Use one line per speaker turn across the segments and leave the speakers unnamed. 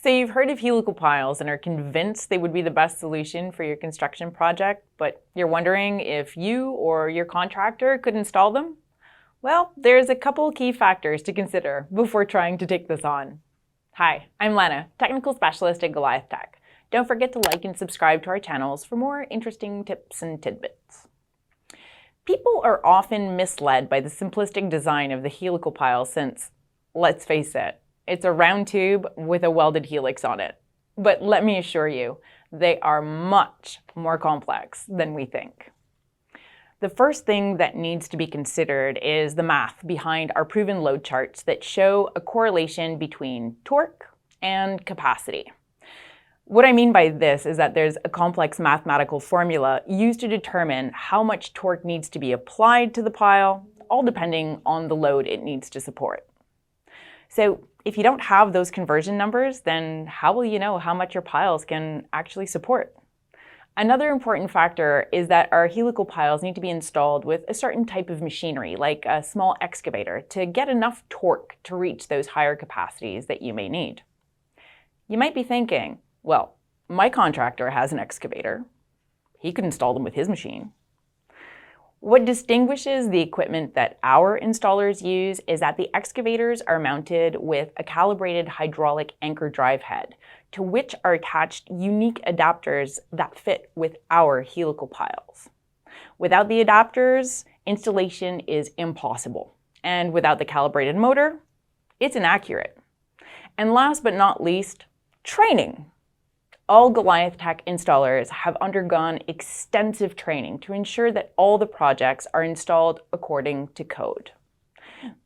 So you've heard of helical piles and are convinced they would be the best solution for your construction project, but you're wondering if you or your contractor could install them? Well, there's a couple key factors to consider before trying to take this on. Hi, I'm Lena, technical specialist at GoliathTech. Don't forget to like and subscribe to our channels for more interesting tips and tidbits. People are often misled by the simplistic design of the helical pile since, let's face it, it's a round tube with a welded helix on it. But let me assure you, they are much more complex than we think. The first thing that needs to be considered is the math behind our proven load charts that show a correlation between torque and capacity. What I mean by this is that there's a complex mathematical formula used to determine how much torque needs to be applied to the pile, all depending on the load it needs to support. So if you don't have those conversion numbers, then how will you know how much your piles can actually support? Another important factor is that our helical piles need to be installed with a certain type of machinery, like a small excavator, to get enough torque to reach those higher capacities that you may need. You might be thinking, well, my contractor has an excavator. He could install them with his machine. What distinguishes the equipment that our installers use is that the excavators are mounted with a calibrated hydraulic anchor drive head, to which are attached unique adapters that fit with our helical piles. Without the adapters, installation is impossible. And without the calibrated motor, it's inaccurate. And last but not least, training. All GoliathTech installers have undergone extensive training to ensure that all the projects are installed according to code.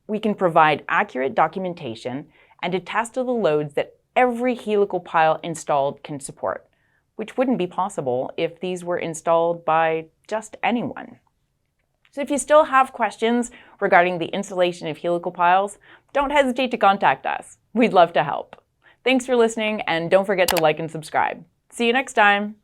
We can provide accurate documentation and attest to the loads that every helical pile installed can support, which wouldn't be possible if these were installed by just anyone. So if you still have questions regarding the installation of helical piles, don't hesitate to contact us. We'd love to help. Thanks for listening, and don't forget to like and subscribe. See you next time.